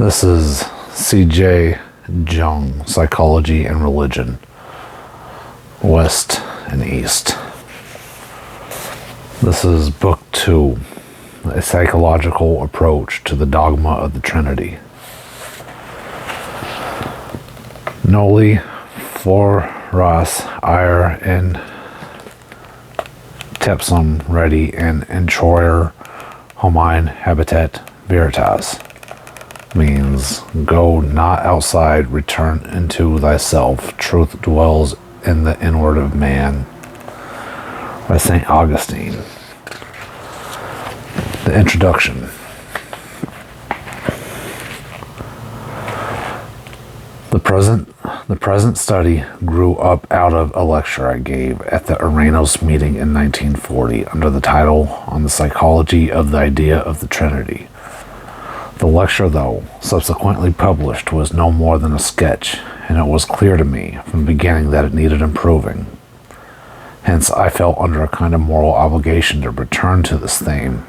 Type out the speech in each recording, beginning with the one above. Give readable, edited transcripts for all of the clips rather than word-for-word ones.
This is C.J. Jung, Psychology and Religion, West and East. This is Book 2, A Psychological Approach to the Dogma of the Trinity. Noli floras ire in tepsum redi and introyer homine habitat veritas, means go not outside, return into thyself. Truth dwells in the inward of man, by St. Augustine. The introduction. The present study grew up out of a lecture I gave at the Uranus meeting in 1940 under the title On the Psychology of the Idea of the Trinity. The lecture, though subsequently published, was no more than a sketch, and it was clear to me from the beginning that it needed improving. Hence, I felt under a kind of moral obligation to return to this theme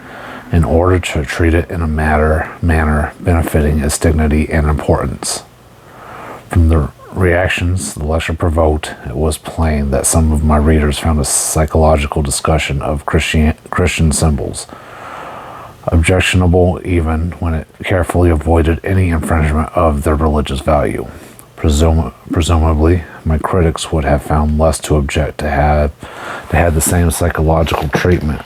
in order to treat it in a manner benefiting its dignity and importance. From the reactions the lecture provoked, it was plain that some of my readers found a psychological discussion of Christian symbols objectionable, even when it carefully avoided any infringement of their religious value. Presumably, my critics would have found less to object to had the same psychological treatment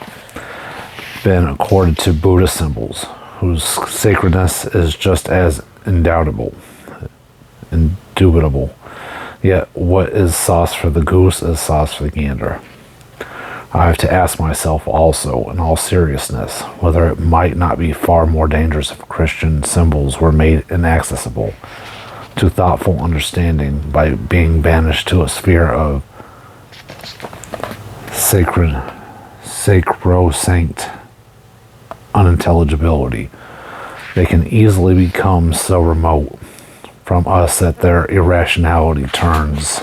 been accorded to Buddhist symbols, whose sacredness is just as indubitable. Yet what is sauce for the goose is sauce for the gander. I have to ask myself also, in all seriousness, whether it might not be far more dangerous if Christian symbols were made inaccessible to thoughtful understanding by being banished to a sphere of sacrosanct unintelligibility. They can easily become so remote from us that their irrationality turns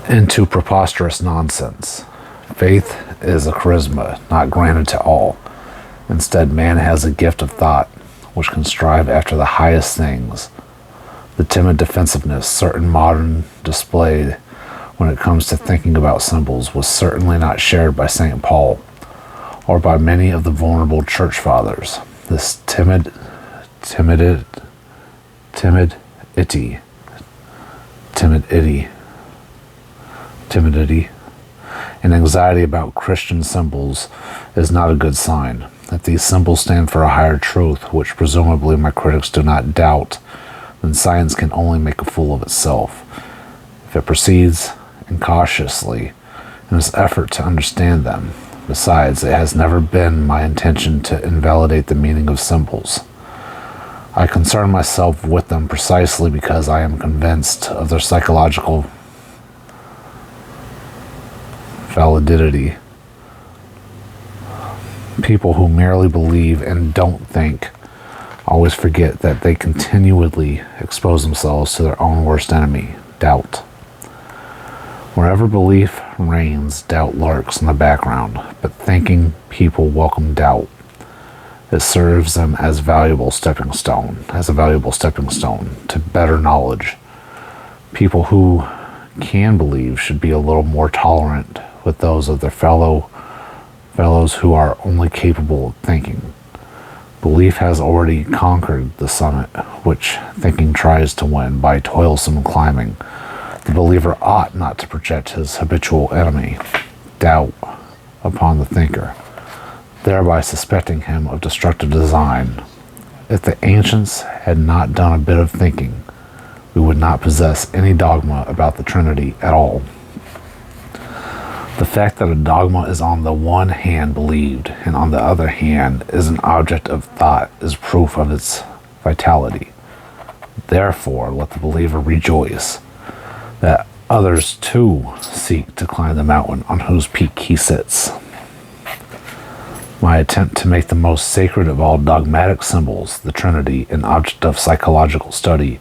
into preposterous nonsense. Faith is a charisma not granted to all. Instead, man has a gift of thought which can strive after the highest things. The timid defensiveness certain modern displayed when it comes to thinking about symbols was certainly not shared by St. Paul or by many of the vulnerable church fathers. This timidity and anxiety about Christian symbols is not a good sign. If these symbols stand for a higher truth, which presumably my critics do not doubt, then science can only make a fool of itself. If it proceeds incautiously in its effort to understand them. Besides, it has never been my intention to invalidate the meaning of symbols. I concern myself with them precisely because I am convinced of their psychological validity. People who merely believe and don't think always forget that they continually expose themselves to their own worst enemy, doubt. Wherever belief reigns, doubt lurks in the background, but thinking people welcome doubt. It serves them as a valuable stepping stone to better knowledge. People who can believe should be a little more tolerant with those of their fellows who are only capable of thinking. Belief has already conquered the summit which thinking tries to win by toilsome climbing. The believer ought not to project his habitual enemy, doubt, upon the thinker, thereby suspecting him of destructive design. If the ancients had not done a bit of thinking, we would not possess any dogma about the Trinity at all. The fact that a dogma is on the one hand believed and on the other hand is an object of thought is proof of its vitality. Therefore, let the believer rejoice that others too seek to climb the mountain on whose peak he sits. My attempt to make the most sacred of all dogmatic symbols, the Trinity, an object of psychological study,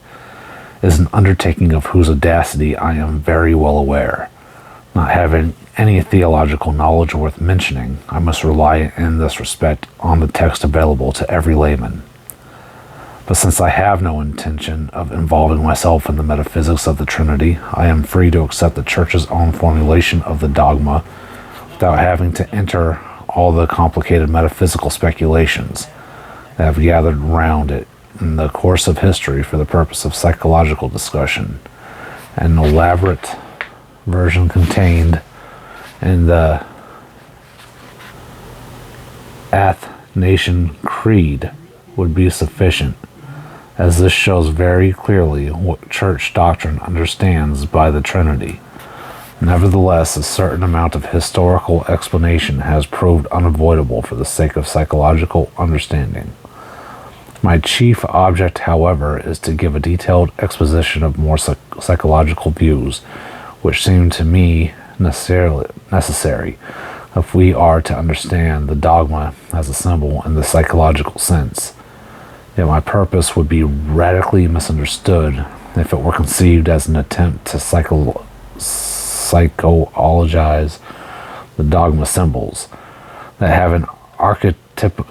is an undertaking of whose audacity I am very well aware. Not having any theological knowledge worth mentioning, I must rely in this respect on the text available to every layman. But since I have no intention of involving myself in the metaphysics of the Trinity, I am free to accept the Church's own formulation of the dogma without having to enter all the complicated metaphysical speculations that have gathered around it in the course of history for the purpose of psychological discussion. An elaborate version contained in the Athanasian Creed would be sufficient, as this shows very clearly what church doctrine understands by the Trinity. Nevertheless, a certain amount of historical explanation has proved unavoidable for the sake of psychological understanding. My chief object, however, is to give a detailed exposition of more psychological views, which seem to me necessary if we are to understand the dogma as a symbol in the psychological sense. Yet my purpose would be radically misunderstood if it were conceived as an attempt to psychologize the dogma symbols that have an archetypal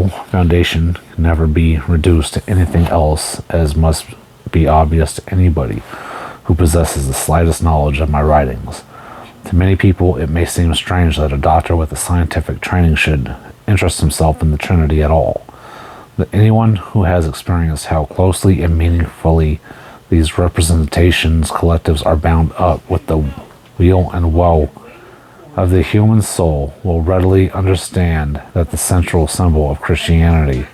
foundation can never be reduced to anything else, as must be obvious to anybody who possesses the slightest knowledge of my writings. To many people it may seem strange that a doctor with a scientific training should interest himself in the Trinity at all. But anyone who has experienced how closely and meaningfully these representations collectives are bound up with the weal and woe of the human soul will readily understand that the central symbol of Christianity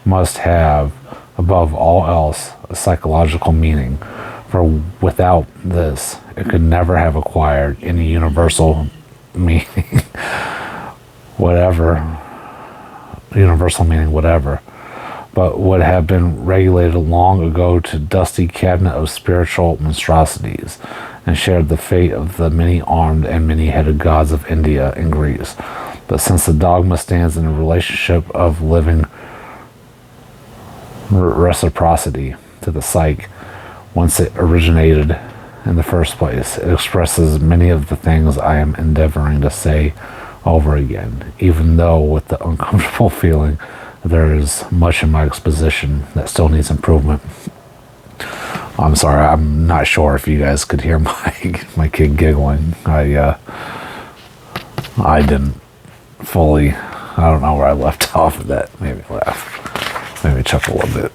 must have, above all else, a psychological meaning, for without this it could never have acquired any universal meaning whatever, but would have been regulated long ago to dusty cabinet of spiritual monstrosities, and shared the fate of the many-armed and many-headed gods of India and Greece. But since the dogma stands in a relationship of living reciprocity to the psyche, once it originated in the first place, it expresses many of the things I am endeavoring to say over again, even though with the uncomfortable feeling there is much in my exposition that still needs improvement. I'm sorry, I'm not sure if you guys could hear my kid giggling. I didn't fully, I don't know where I left off of that. Maybe laugh, maybe chuckle a little bit.